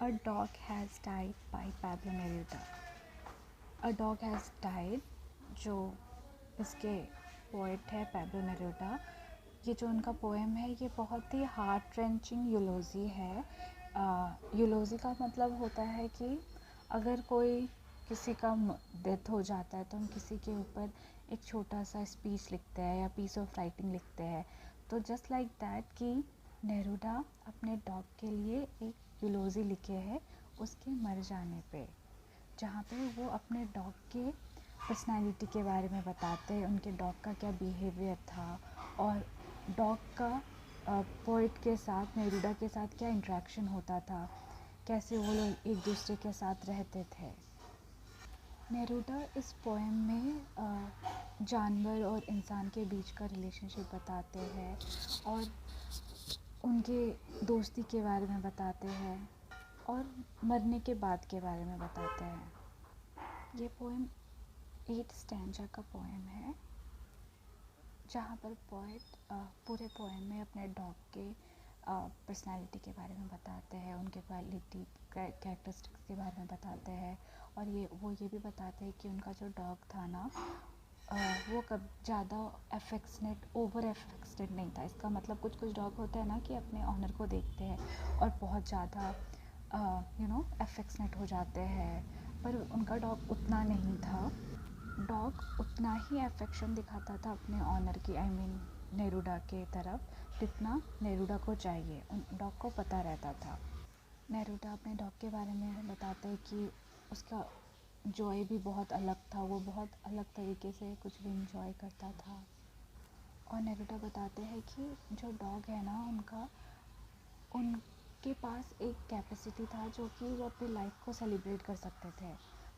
A dog has died by Pablo Neruda. A dog has died, जो इसके poet है Pablo नेरूडा। ये जो उनका पोएम है ये बहुत ही हार्ट रेंचिंग यूलोजी है। यूलोजी का मतलब होता है कि अगर कोई किसी का डेथ हो जाता है तो हम किसी के ऊपर एक छोटा सा स्पीच लिखते हैं या पीस ऑफ राइटिंग लिखते हैं। तो जस्ट लाइक दैट कि नेरूडा अपने डॉग के लिए एक यूलोजी लिखे है उसके मर जाने पे, जहाँ पे वो अपने डॉग के पर्सनालिटी के बारे में बताते हैं, उनके डॉग का क्या बिहेवियर था और डॉग का पोइट के साथ, नेरूडा के साथ क्या इंटरेक्शन होता था, कैसे वो लोग एक दूसरे के साथ रहते थे। नेरूडा इस पोएम में जानवर और इंसान के बीच का रिलेशनशिप बताते हैं और उनके दोस्ती के बारे में बताते हैं और मरने के बाद के बारे में बताते हैं। ये पोएम 8 स्टैंजा का पोएम है, जहाँ पर पोएट पूरे पोएम में अपने डॉग के पर्सनालिटी के बारे में बताते हैं, उनके क्वालिटी कैरेक्टरिस्टिक्स के बारे में बताते हैं और ये भी बताते हैं कि उनका जो डॉग था ना वो कब ज़्यादा एफेक्शनेट, ओवर एफेक्शनेट नहीं था। इसका मतलब कुछ डॉग होते हैं ना कि अपने ऑनर को देखते हैं और बहुत ज़्यादा एफेक्शनेट हो जाते हैं, पर उनका डॉग उतना नहीं था। डॉग उतना ही अफेक्शन दिखाता था अपने ऑनर की, आई मीन नेरूडा के तरफ, जितना नेरूडा को चाहिए। उन डॉग को पता रहता था। नेरूडा अपने डॉग के बारे में बताते हैं कि उसका जॉय भी बहुत अलग था, वो बहुत अलग तरीके से कुछ भी इंजॉय करता था। और नेरूडा बताते हैं कि जो डॉग है ना उनके पास एक कैपेसिटी था जो कि वो अपनी लाइफ को सेलिब्रेट कर सकते थे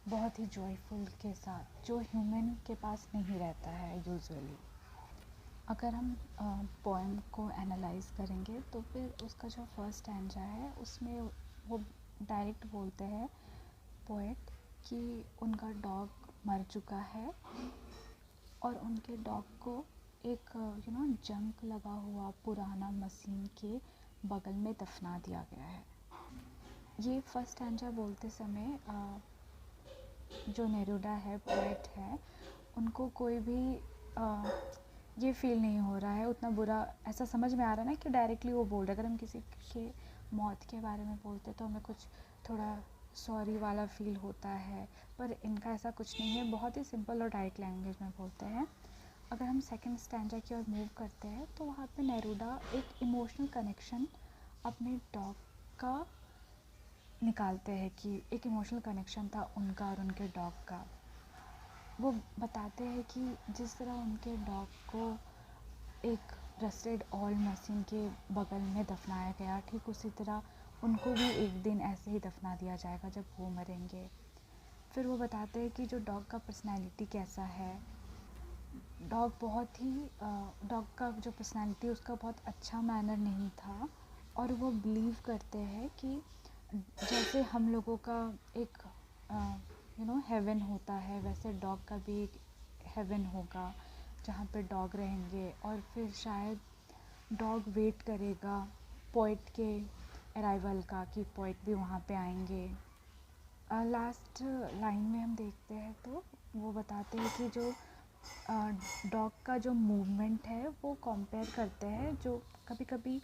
बहुत ही जॉयफुल के साथ, जो ह्यूमन के पास नहीं रहता है यूजुअली। अगर हम पोएम को एनालाइज करेंगे तो फिर उसका जो फर्स्ट स्टैंजा है उसमें वो डायरेक्ट बोलते हैं पोएट कि उनका डॉग मर चुका है और उनके डॉग को एक जंक लगा हुआ पुराना मशीन के बगल में दफना दिया गया है। ये फर्स्ट स्टैंजा बोलते समय जो नेरूडा है, पोएट है, उनको कोई भी ये फील नहीं हो रहा है उतना बुरा, ऐसा समझ में आ रहा है ना कि डायरेक्टली वो बोल रहे। अगर हम किसी के मौत के बारे में बोलते तो हमें कुछ थोड़ा सॉरी वाला फील होता है, पर इनका ऐसा कुछ नहीं है, बहुत ही सिंपल और डायरेक्ट लैंग्वेज में बोलते हैं। अगर हम सेकंड स्टैंजा की ओर मूव करते हैं तो वहाँ पे नेरूडा एक इमोशनल कनेक्शन अपने डॉग का निकालते हैं कि एक इमोशनल कनेक्शन था उनका और उनके डॉग का। वो बताते हैं कि जिस तरह उनके डॉग को एक रस्टेड ऑयल मशीन के बगल में दफनाया गया, ठीक उसी तरह उनको भी एक दिन ऐसे ही दफना दिया जाएगा जब वो मरेंगे। फिर वो बताते हैं कि जो डॉग का पर्सनैलिटी कैसा है। डॉग का जो पर्सनैलिटी उसका बहुत अच्छा मैनर नहीं था और वो बिलीव करते हैं कि जैसे हम लोगों का एक हेवन होता है, वैसे डॉग का भी एक हेवन होगा जहाँ पे डॉग रहेंगे और फिर शायद डॉग वेट करेगा पोइट के अराइवल का कि पोइट भी वहाँ पे आएंगे। लास्ट लाइन में हम देखते हैं तो वो बताते हैं कि जो डॉग का जो मूवमेंट है वो कंपेयर करते हैं, जो कभी कभी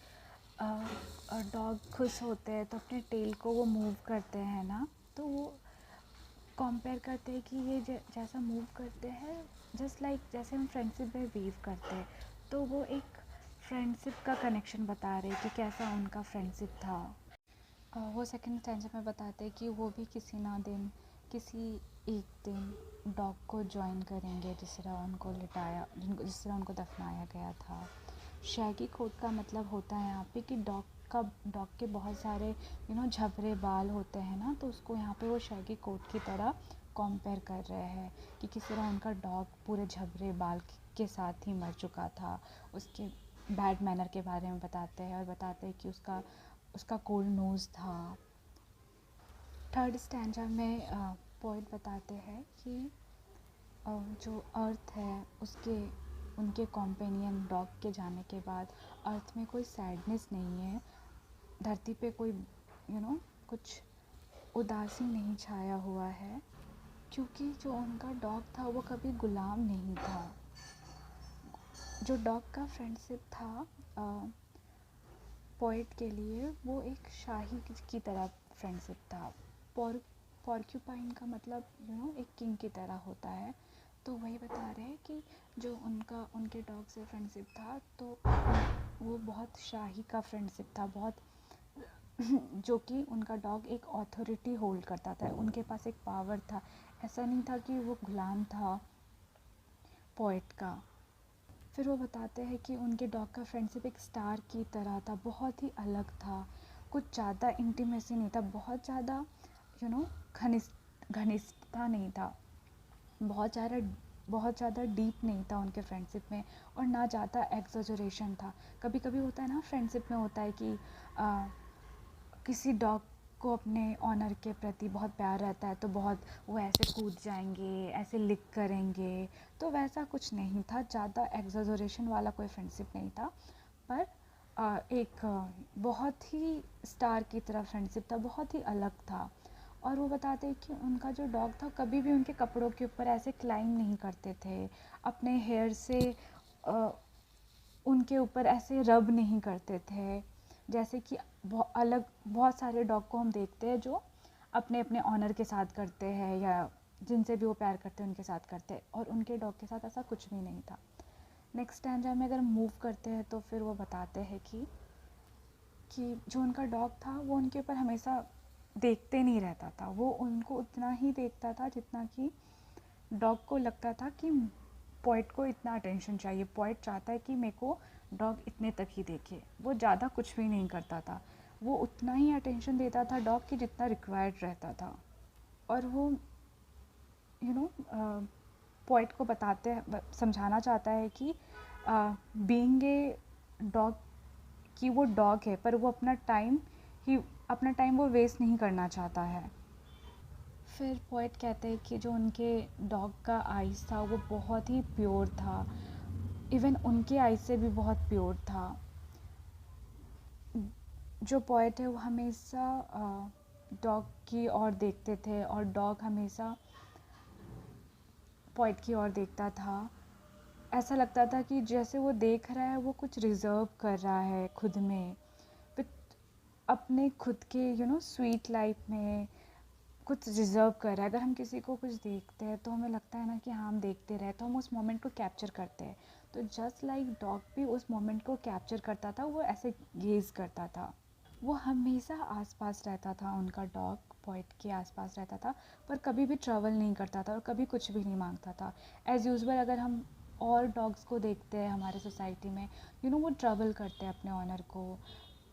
डॉग खुश होते हैं तो अपने टेल को वो मूव करते हैं ना, तो वो कंपेयर करते हैं कि ये जैसा मूव करते हैं जस्ट लाइक जैसे हम फ्रेंडशिप में वीव करते हैं, तो वो एक फ्रेंडशिप का कनेक्शन बता रहे कि कैसा उनका फ्रेंडशिप था। वो सेकंड स्टैंजा में बताते हैं कि वो भी किसी एक दिन डॉग को ज्वाइन करेंगे जिस तरह जिस तरह उनको दफनाया गया था। शैगी कोट का मतलब होता है यहाँ पे कि डॉग के बहुत सारे झबरे बाल होते हैं ना, तो उसको यहाँ पे वो शैगी कोट की तरह कंपेयर कर रहे हैं कि किस तरह उनका डॉग पूरे झबरे बाल के साथ ही मर चुका था। उसके बैड मैनर के बारे में बताते हैं और बताते हैं कि उसका कोल्ड नोज़ था। थर्ड स्टैंजा में पोएट बताते हैं कि जो अर्थ है उनके कॉम्पेनियन डॉग के जाने के बाद अर्थ में कोई सैडनेस नहीं है, धरती पे कोई कुछ उदासी नहीं छाया हुआ है, क्योंकि जो उनका डॉग था वो कभी गुलाम नहीं था। जो डॉग का फ्रेंडशिप था पोएट के लिए, वो एक शाही की तरह फ्रेंडशिप था। पॉर्क्यूपाइन का मतलब एक किंग की तरह होता है। तो वही बता रहे हैं कि जो उनके डॉग से फ्रेंडशिप था, तो वो बहुत शाही का फ्रेंडशिप था, बहुत जो कि उनका डॉग एक ऑथोरिटी होल्ड करता था, उनके पास एक पावर था। ऐसा नहीं था कि वो गुलाम था पोएट का। फिर वो बताते हैं कि उनके डॉग का फ्रेंडशिप एक स्टार की तरह था, बहुत ही अलग था, कुछ ज़्यादा इंटीमेसी नहीं था, बहुत ज़्यादा घनिष्ठता नहीं था, बहुत ज़्यादा डीप नहीं था उनके फ्रेंडशिप में, और ना ज़्यादा एक्सजरेशन था। कभी कभी होता है ना, फ्रेंडशिप में होता है कि किसी डॉग को अपने ऑनर के प्रति बहुत प्यार रहता है, तो बहुत वो ऐसे कूद जाएंगे, ऐसे लिक करेंगे। तो वैसा कुछ नहीं था, ज़्यादा एक्सजरेशन वाला कोई फ्रेंडशिप नहीं था, पर एक बहुत ही स्टार की तरह फ्रेंडशिप था, बहुत ही अलग था। और वो बताते हैं कि उनका जो डॉग था कभी भी उनके कपड़ों के ऊपर ऐसे क्लाइंब नहीं करते थे, अपने हेयर से उनके ऊपर ऐसे रब नहीं करते थे, जैसे कि बहुत सारे डॉग को हम देखते हैं जो अपने अपने ऑनर के साथ करते हैं, या जिनसे भी वो प्यार करते हैं उनके साथ करते हैं, और उनके डॉग के साथ ऐसा कुछ भी नहीं था। नेक्स्ट स्टैंजा में अगर मूव करते हैं तो फिर वो बताते हैं कि जो उनका डॉग था वो उनके ऊपर हमेशा देखते नहीं रहता था, वो उनको उतना ही देखता था जितना कि डॉग को लगता था कि पोएट को इतना अटेंशन चाहिए, पोएट चाहता है कि मेरे को डॉग इतने तक ही देखे। वो ज़्यादा कुछ भी नहीं करता था, वो उतना ही अटेंशन देता था डॉग की जितना रिक्वायर्ड रहता था। और वो पोएट को समझाना चाहता है कि बीइंग ए डॉग, कि वो डॉग है पर वो अपना टाइम वो वेस्ट नहीं करना चाहता है। फिर पोएट कहते हैं कि जो उनके डॉग का आइज़ था वो बहुत ही प्योर था, इवन उनके आइज़ से भी बहुत प्योर था। जो पोएट है वो हमेशा डॉग की ओर देखते थे, और डॉग हमेशा पोएट की ओर देखता था। ऐसा लगता था कि जैसे वो देख रहा है वो कुछ रिज़र्व कर रहा है खुद में, अपने खुद के स्वीट लाइफ में कुछ रिज़र्व कर रहा है। अगर हम किसी को कुछ देखते हैं तो हमें लगता है ना कि हाँ हम देखते रहे, तो हम उस मोमेंट को कैप्चर करते हैं। तो जस्ट लाइक डॉग भी उस मोमेंट को कैप्चर करता था, वो ऐसे गेज़ करता था। वो हमेशा आसपास रहता था, उनका डॉग पोएट के आसपास रहता था, पर कभी भी ट्रैवल नहीं करता था और कभी कुछ भी नहीं मांगता था। एज़ यूजुअल अगर हम और डॉग्स को देखते हैं हमारे सोसाइटी में, वो ट्रैवल करते हैं अपने ऑनर को,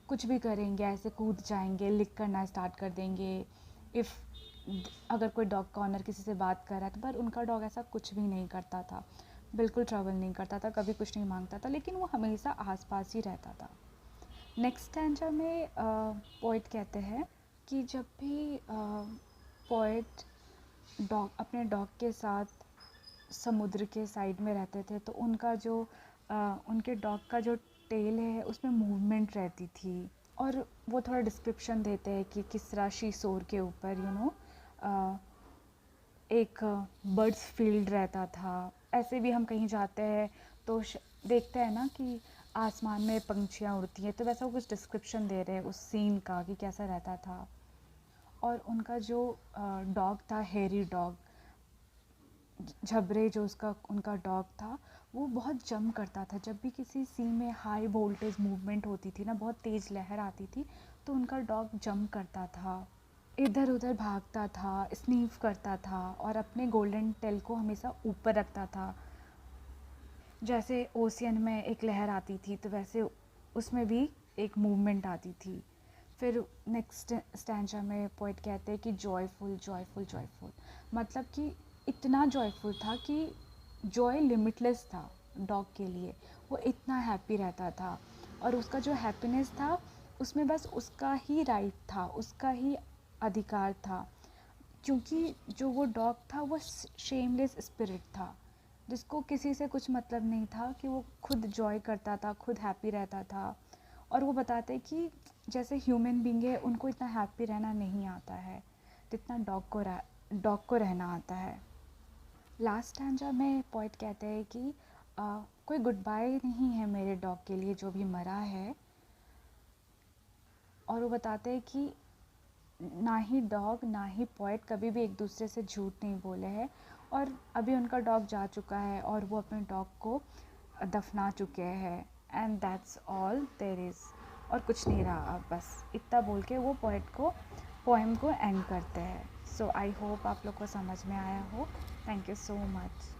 कुछ भी करेंगे, ऐसे कूद जाएंगे, लिक करना स्टार्ट कर देंगे। इफ़ अगर कोई डॉग का ऑनर किसी से बात कर रहा है तो, पर उनका डॉग ऐसा कुछ भी नहीं करता था, बिल्कुल ट्रैवल नहीं करता था, कभी कुछ नहीं मांगता था, लेकिन वो हमेशा आसपास ही रहता था। नेक्स्ट स्टैंजा में पोएट कहते हैं कि जब भी पोएट अपने डॉग के साथ समुद्र के साइड में रहते थे, तो उनके डॉग का जो टेल है उसमें मूवमेंट रहती थी। और वो थोड़ा डिस्क्रिप्शन देते हैं कि किस तरह शीशोर के ऊपर एक बर्ड्स फील्ड रहता था। ऐसे भी हम कहीं जाते हैं तो देखते हैं ना कि आसमान में पंछियाँ उड़ती हैं, तो वैसा वो कुछ डिस्क्रिप्शन दे रहे हैं उस सीन का कि कैसा रहता था। और उनका जो डॉग था, हेरी डॉग, झबरे जो उनका डॉग था, वो बहुत जंप करता था। जब भी किसी सी में हाई वोल्टेज मूवमेंट होती थी ना, बहुत तेज़ लहर आती थी, तो उनका डॉग जंप करता था, इधर उधर भागता था, स्नीफ करता था, और अपने गोल्डन टेल को हमेशा ऊपर रखता था। जैसे ओशियन में एक लहर आती थी तो वैसे उसमें भी एक मूवमेंट आती थी। फिर नेक्स्ट स्टैंजा में पोएट कहते हैं कि जॉयफुल जॉयफुल जॉयफुल, मतलब कि इतना जॉयफुल था कि जॉय लिमिटलेस था डॉग के लिए, वो इतना हैप्पी रहता था, और उसका जो हैप्पीनेस था उसमें बस उसका ही राइट था, उसका ही अधिकार था, क्योंकि जो वो डॉग था वो शेमलेस स्पिरिट था, जिसको किसी से कुछ मतलब नहीं था, कि वो खुद जॉय करता था, खुद हैप्पी रहता था। और वो बताते कि जैसे ह्यूमन बीइंग है उनको इतना हैप्पी रहना नहीं आता है, जितना डॉग को रहना आता है। लास्ट स्टैंजा में पोइट कहते हैं कि कोई गुड बाय नहीं है मेरे डॉग के लिए जो भी मरा है, और वो बताते हैं कि ना ही डॉग ना ही पोइट कभी भी एक दूसरे से झूठ नहीं बोले हैं, और अभी उनका डॉग जा चुका है और वो अपने डॉग को दफना चुके हैं, and that's all there is. और कुछ नहीं रहा अब, बस इतना बोल के वो पोएम को एंड करते हैं। सो आई होप आप लोग को समझ में आया हो। Thank you so much.